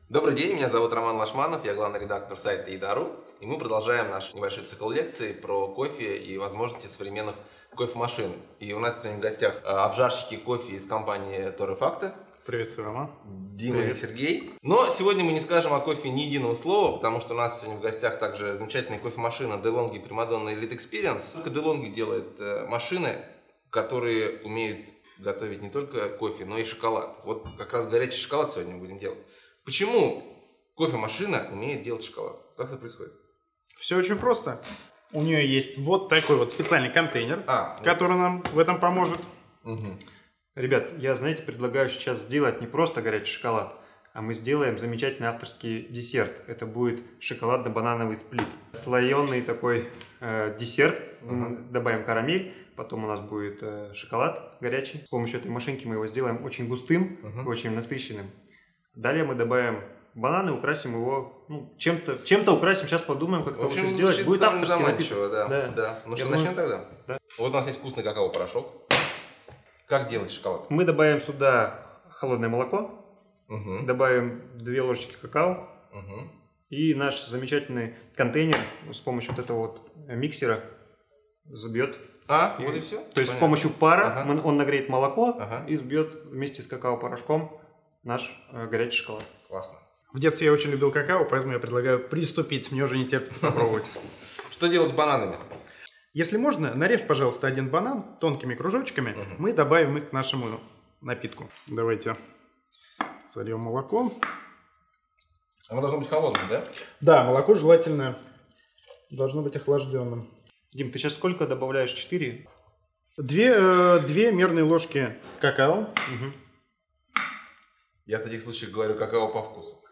Добрый день, меня зовут Роман Лашманов, я главный редактор сайта Еда.ру, и мы продолжаем наш небольшой цикл лекций про кофе и возможности современных кофемашин. И у нас сегодня в гостях обжарщики кофе из компании Torrefacto. Приветствую, Роман. Дима и Сергей. Но сегодня мы не скажем о кофе ни единого слова, потому что у нас сегодня в гостях также замечательная кофемашина DeLonghi Primadonna Elite Experience. DeLonghi делает машины, которые умеют готовить не только кофе, но и шоколад. Вот как раз горячий шоколад сегодня мы будем делать. Почему кофемашина умеет делать шоколад? Как это происходит? Все очень просто. У нее есть вот такой вот специальный контейнер, который нам в этом поможет. Угу. Ребят, я, знаете, предлагаю сейчас сделать не просто горячий шоколад, а мы сделаем замечательный авторский десерт. Это будет шоколадно-банановый сплит. Слоеный такой десерт. Добавим карамель, потом у нас будет шоколад горячий. С помощью этой машинки мы его сделаем очень густым, очень насыщенным. Далее мы добавим бананы, украсим его, чем-то украсим, сейчас подумаем, как это лучше сделать. Будет авторский напиток. Да. Ну что, начнем тогда? Да. Вот у нас есть вкусный какао-порошок. Как делать шоколад? Мы добавим сюда холодное молоко, добавим 2 ложечки какао, и наш замечательный контейнер с помощью вот этого вот миксера взбьет. Вот и все? То есть с помощью пара он нагреет молоко и взбьет вместе с какао-порошком наш горячий шоколад. Классно. В детстве я очень любил какао, поэтому я предлагаю приступить. Мне уже не терпится попробовать. Что делать с бананами? Если можно, нарежь, пожалуйста, один банан тонкими кружочками. Мы добавим их к нашему напитку. Давайте зальем молоко. Оно должно быть холодным, да? Да, молоко желательно должно быть охлажденным. Дим, ты сейчас сколько добавляешь? 4? 2 мерные ложки какао. Я в таких случаях говорю какао по вкусу.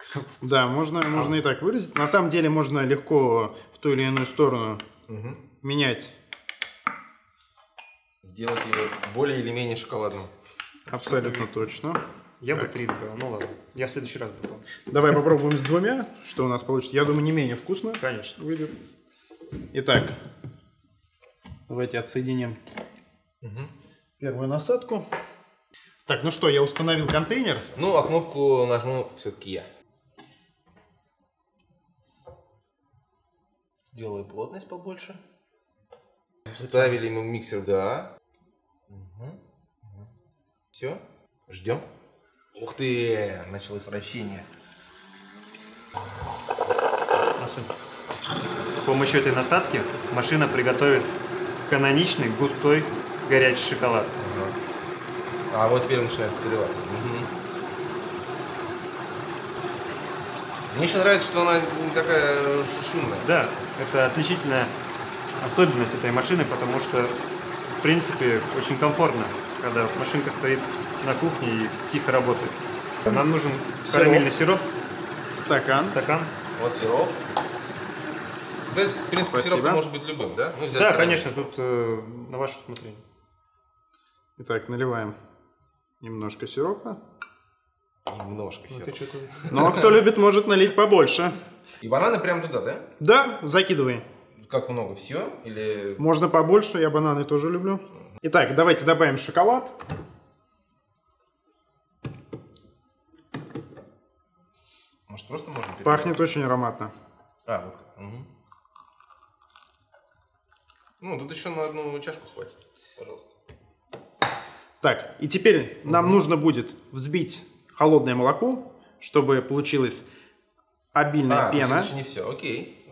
Да, можно и так выразить. На самом деле можно легко в ту или иную сторону менять. Сделать его более или менее шоколадным. Абсолютно точно. Я бы 3 добавил, ну ладно. Я в следующий раз добавлю. Давай попробуем с 2, что у нас получится. Я думаю, не менее вкусно. Конечно. Выйдет. Итак, давайте отсоединим первую насадку. Так, ну что, я установил контейнер. Ну, а кнопку нажму все-таки я. Сделаю плотность побольше. Вставили мы в миксер, да. Все, ждем. Ух ты, началось вращение. С помощью этой насадки машина приготовит каноничный, густой, горячий шоколад. А вот теперь начинает согреваться. Мне еще нравится, что она не такая шумная. Да, это отличительная особенность этой машины, потому что, в принципе, очень комфортно, когда машинка стоит на кухне и тихо работает. Нам нужен карамельный сироп. Стакан. Вот сироп. То есть, в принципе, сироп может быть любым, да? Да, конечно, тут на ваше усмотрение. Итак, наливаем немножко сиропа. Немножко сиропа. Ну, а кто любит, может налить побольше. И бананы прямо туда, да? Да, закидывай. Как много? Все? Или... Можно побольше, я бананы тоже люблю. Итак, давайте добавим шоколад. Может, просто можно перебивать? Пахнет очень ароматно. Вот. Ну, тут еще на одну чашку хватит. Пожалуйста. Так, и теперь нам нужно будет взбить холодное молоко, чтобы получилась обильная пена. Это еще не все, окей.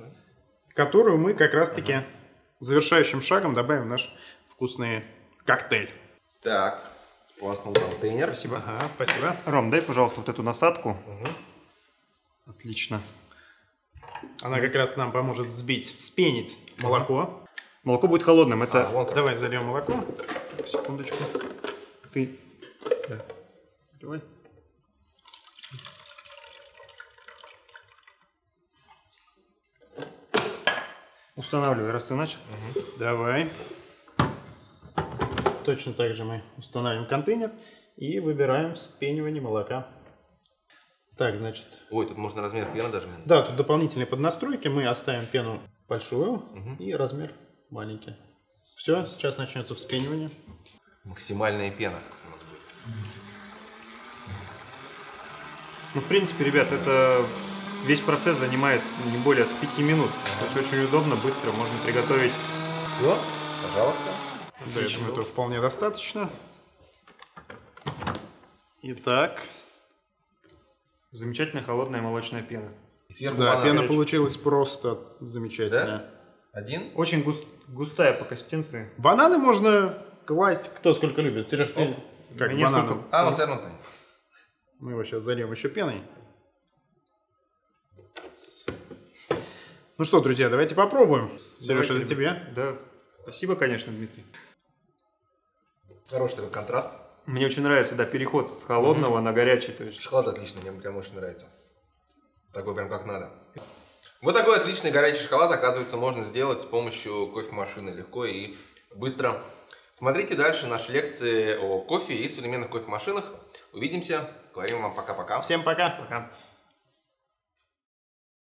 Которую мы как раз-таки завершающим шагом добавим в наш вкусный коктейль. Так, сполоснул контейнер. Спасибо. Спасибо. Ром, дай, пожалуйста, вот эту насадку. Отлично. Она как раз нам поможет вспенить молоко. Молоко будет холодным. Это... Давай зальем молоко. Секундочку. Ты... Да. Давай. Устанавливай, раз ты начал. Давай. Точно так же мы устанавливаем контейнер и выбираем вспенивание молока. Так, значит... Ой, тут можно размер пены даже менять. Да, тут дополнительные поднастройки. Мы оставим пену большую и размер маленький. Все, сейчас начнется вспенивание. Максимальная пена. Ну, в принципе, ребят, это весь процесс занимает не более 5 минут. То есть очень удобно, быстро, можно приготовить. Все, пожалуйста. Да, я думаю, этого вполне достаточно. Итак, Замечательная холодная молочная пена. И сверху да, банан. пена горячий. получилась просто замечательная. Да? Один? Очень густая по консистенции. Бананы можно класть кто сколько любит. Сереж, ты как Мне бананом? А, ну все равно тонет. Мы его сейчас зальем еще пеной. Ну что, друзья, давайте попробуем. Сереж, Давайте, это тебе. ребят. Да. Спасибо, конечно, Дмитрий. Хороший такой контраст. Мне очень нравится, да, переход с холодного на горячий. То есть Шоколад отличный, мне прям очень нравится. Такой прям как надо. Вот такой отличный горячий шоколад, оказывается, можно сделать с помощью кофемашины легко и быстро. Смотрите дальше наши лекции о кофе и современных кофемашинах. Увидимся. Говорим вам пока-пока. Всем пока. пока.